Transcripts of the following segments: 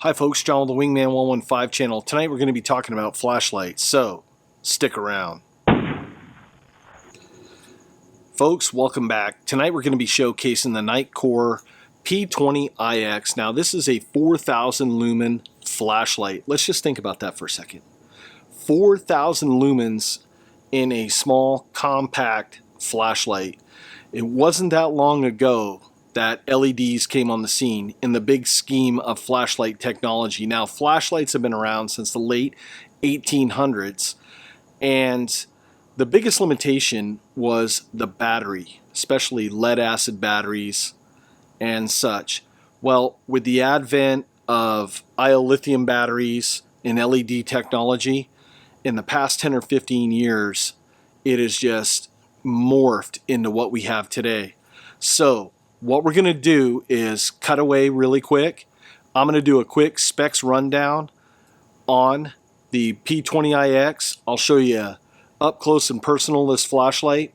Hi folks, John with the Wingman 115 channel. Tonight we're going to be talking about flashlights, so stick around. Folks, welcome back. Tonight we're going to be showcasing the NITECORE P20iX. Now this is a 4,000 lumen flashlight. Let's just think about that for a second. 4,000 lumens in a small, compact flashlight. It wasn't that long ago that LEDs came on the scene in the big scheme of flashlight technology. Now, flashlights have been around since the late 1800s, and the biggest limitation was the battery, especially lead-acid batteries and such. Well, with the advent of lithium batteries and LED technology, in the past 10 or 15 years, it has just morphed into what we have today. So, what we're going to do is cut away really quick. I'm going to do a quick specs rundown on the P20iX. I'll show you up close and personal this flashlight.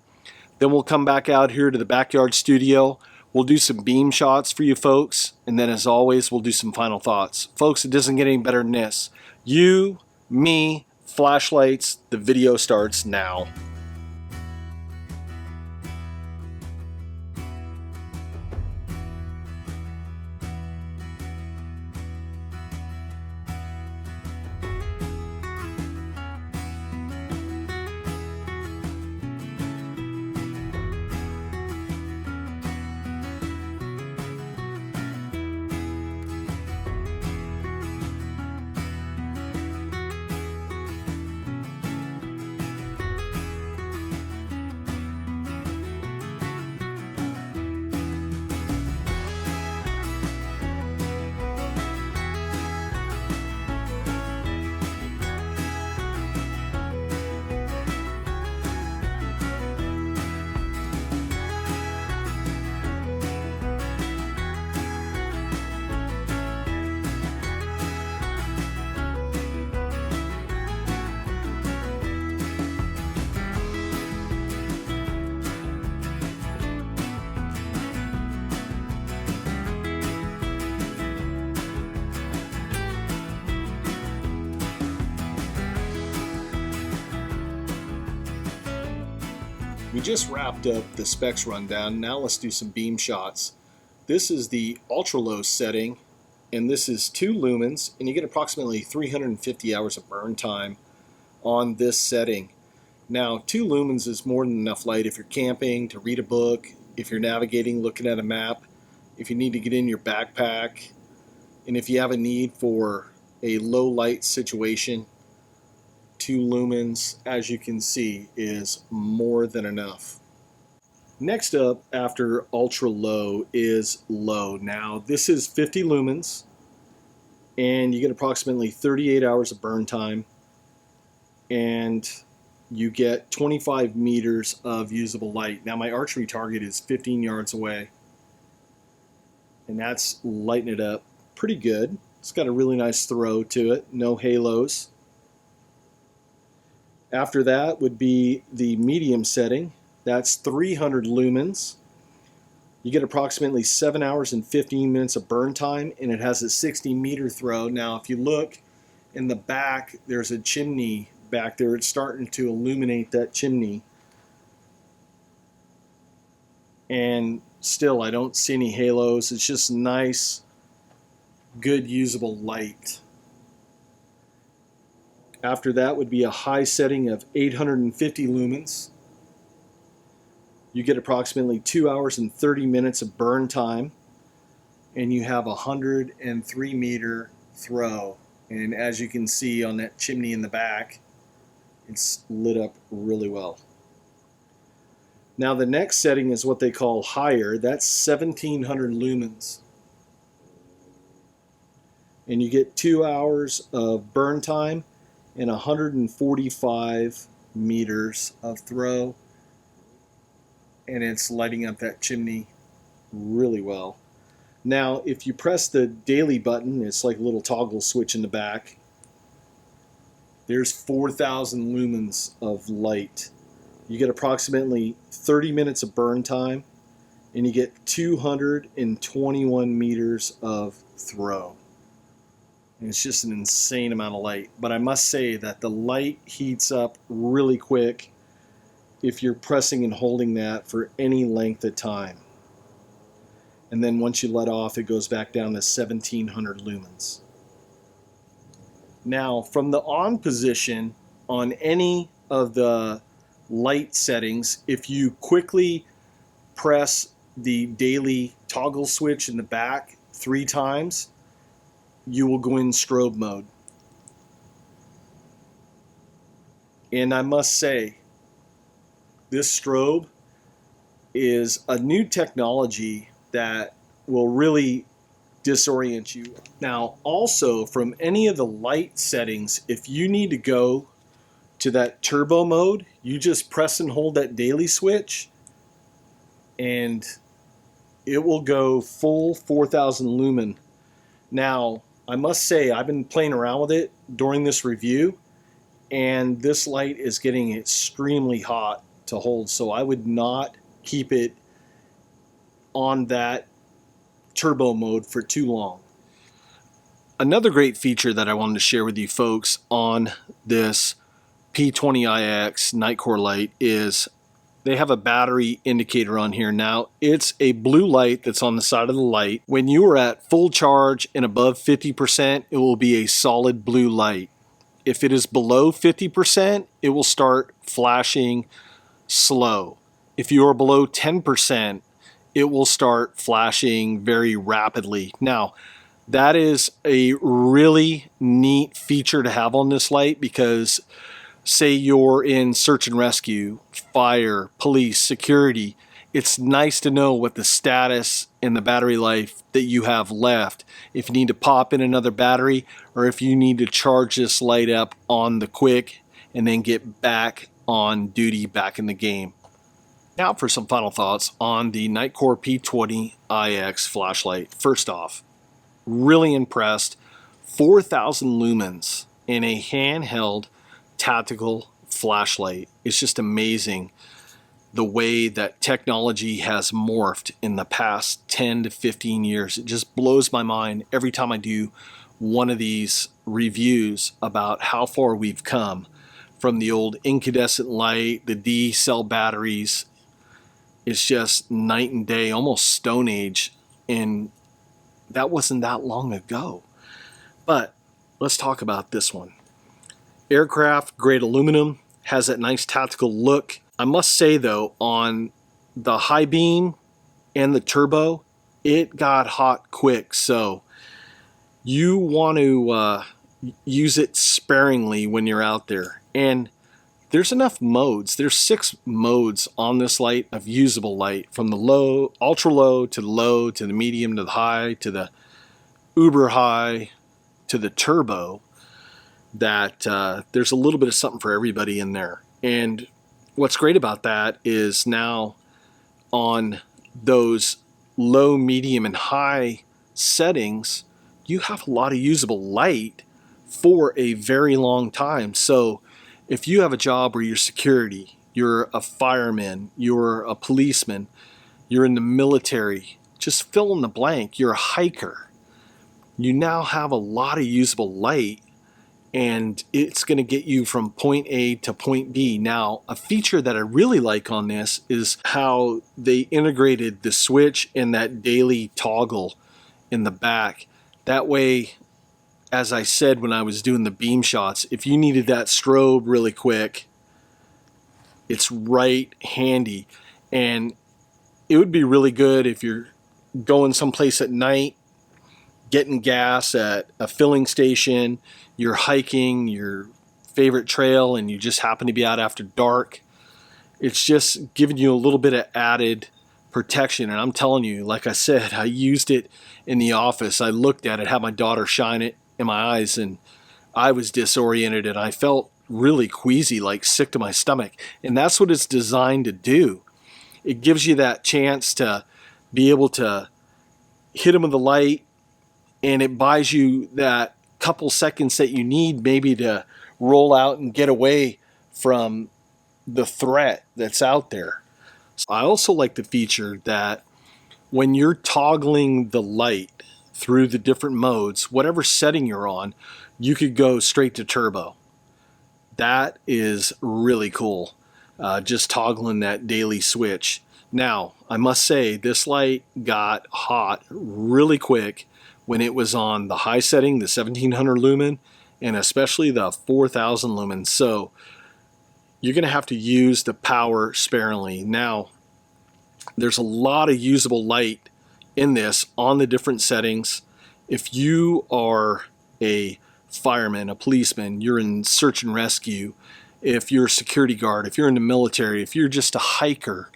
Then we'll come back out here to the backyard studio. We'll do some beam shots for you folks. And then as always, we'll do some final thoughts. Folks, it doesn't get any better than this. You, me, flashlights, the video starts now. We just wrapped up the specs rundown. Now let's do some beam shots. This is the ultra low setting, and this is 2 lumens, and you get approximately 350 hours of burn time on this setting. Now 2 lumens is more than enough light if you're camping, to read a book, if you're navigating, looking at a map, if you need to get in your backpack, and if you have a need for a low light situation. 2 lumens, as you can see, is more than enough. Next up after ultra low is low. Now this is 50 lumens, and you get approximately 38 hours of burn time, and you get 25 meters of usable light. Now my archery target is 15 yards away, and that's lighting it up pretty good. It's got a really nice throw to it, no halos. After that would be the medium setting. That's 300 lumens. You get approximately 7 hours and 15 minutes of burn time, and it has a 60 meter throw. Now if you look in the back, there's a chimney back there. It's starting to illuminate that chimney. And still, I don't see any halos. It's just nice, good usable light. After that would be a high setting of 850 lumens. You get approximately 2 hours and 30 minutes of burn time, and you have a 103 meter throw. And as you can see on that chimney in the back, it's lit up really well. Now the next setting is what they call higher. That's 1700 lumens. And you get 2 hours of burn time and 145 meters of throw, and it's lighting up that chimney really well. Now if you press the daily button, it's like a little toggle switch in the back, there's 4,000 lumens of light. You get approximately 30 minutes of burn time, and you get 221 meters of throw. And it's just an insane amount of light. But I must say that the light heats up really quick if you're pressing and holding that for any length of time. And then once you let off, it goes back down to 1700 lumens. Now, from the on position on any of the light settings, if you quickly press the daily toggle switch in the back 3 times, you will go in strobe mode. And I must say, this strobe is a new technology that will really disorient you. Now, also from any of the light settings, if you need to go to that turbo mode, you just press and hold that daily switch and it will go full 4000 lumen. Now, I must say, I've been playing around with it during this review, and this light is getting extremely hot to hold, so I would not keep it on that turbo mode for too long. Another great feature that I wanted to share with you folks on this P20iX NITECORE light is they have a battery indicator on here. Now, it's a blue light that's on the side of the light. When you are at full charge and above 50%, it will be a solid blue light. If it is below 50%, it will start flashing slow. If you are below 10%, it will start flashing very rapidly. Now, that is a really neat feature to have on this light because say you're in search and rescue, fire, police, security, it's nice to know what the status and the battery life that you have left. If you need to pop in another battery or if you need to charge this light up on the quick and then get back on duty, back in the game. Now for some final thoughts on the NITECORE P20iX flashlight. First off, really impressed. 4000 lumens in a handheld tactical flashlight. It's just amazing the way that technology has morphed in the past 10 to 15 years. It just blows my mind every time I do one of these reviews about how far we've come from the old incandescent light, the D cell batteries. It's just night and day, almost Stone Age, and that wasn't that long ago. But let's talk about this one. Aircraft grade aluminum, has that nice tactical look. I must say though, on the high beam and the turbo, it got hot quick, so you want to use it sparingly when you're out there. And there's enough modes. There's 6 modes on this light of usable light, from the low, ultra low, to the low, to the medium, to the high, to the uber high, to the turbo, that there's a little bit of something for everybody in there. And what's great about that is now on those low, medium, and high settings, you have a lot of usable light for a very long time. So if you have a job where you're security, you're a fireman, you're a policeman, you're in the military, just fill in the blank, you're a hiker, you now have a lot of usable light, and it's going to get you from point A to point B. Now, a feature that I really like on this is how they integrated the switch and that daily toggle in the back. That way, as I said when I was doing the beam shots, if you needed that strobe really quick, it's right handy. And it would be really good if you're going someplace at night, getting gas at a filling station, you're hiking your favorite trail and you just happen to be out after dark. It's just giving you a little bit of added protection. And I'm telling you, like I said, I used it in the office. I looked at it, had my daughter shine it in my eyes, and I was disoriented and I felt really queasy, like sick to my stomach. And that's what it's designed to do. It gives you that chance to be able to hit them with the light, and it buys you that couple seconds that you need maybe to roll out and get away from the threat that's out there. So I also like the feature that when you're toggling the light through the different modes, whatever setting you're on, you could go straight to turbo. That is really cool, just toggling that daily switch. Now, I must say, this light got hot really quick when it was on the high setting, the 1700 lumen, and especially the 4000 lumen. So you're going to have to use the power sparingly. Now, there's a lot of usable light in this on the different settings. If you are a fireman, a policeman, you're in search and rescue, if you're a security guard, if you're in the military, if you're just a hiker,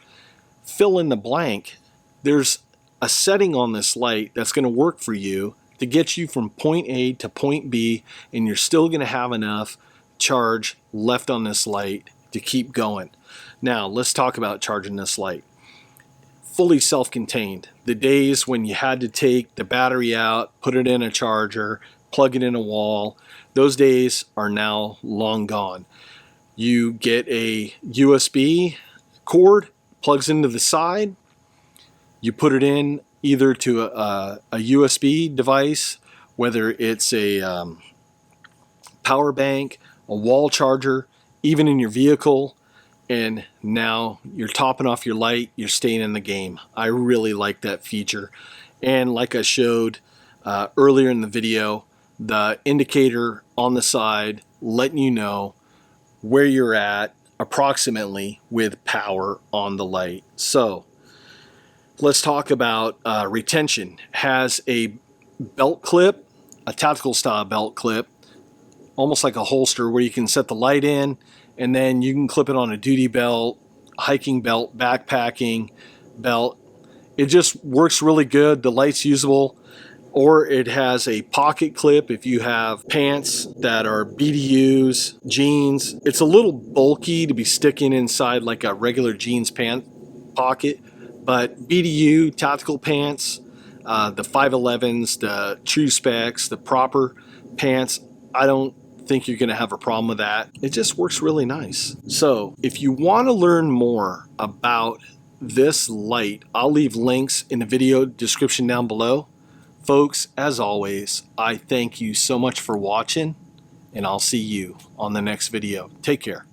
fill in the blank. There's a setting on this light that's going to work for you to get you from point A to point B, and you're still going to have enough charge left on this light to keep going. Now, let's talk about charging this light. Fully self-contained. The days when you had to take the battery out, put it in a charger, plug it in a wall, those days are now long gone. You get a USB cord, plugs into the side, you put it in either to a USB device, whether it's a power bank, a wall charger, even in your vehicle, and now you're topping off your light, you're staying in the game. I really like that feature. And like I showed earlier in the video, the indicator on the side letting you know where you're at approximately with power on the light. So let's talk about retention. Has a belt clip, a tactical style belt clip, almost like a holster where you can set the light in, and then you can clip it on a duty belt, hiking belt, backpacking belt. It just works really good. The light's usable. Or it has a pocket clip if you have pants that are BDUs, jeans. It's a little bulky to be sticking inside like a regular jeans pant pocket, but BDU, tactical pants, the 511s, the true specs, the proper pants, I don't think you're going to have a problem with that. It just works really nice. So if you want to learn more about this light, I'll leave links in the video description down below. Folks, as always, I thank you so much for watching, and I'll see you on the next video. Take care.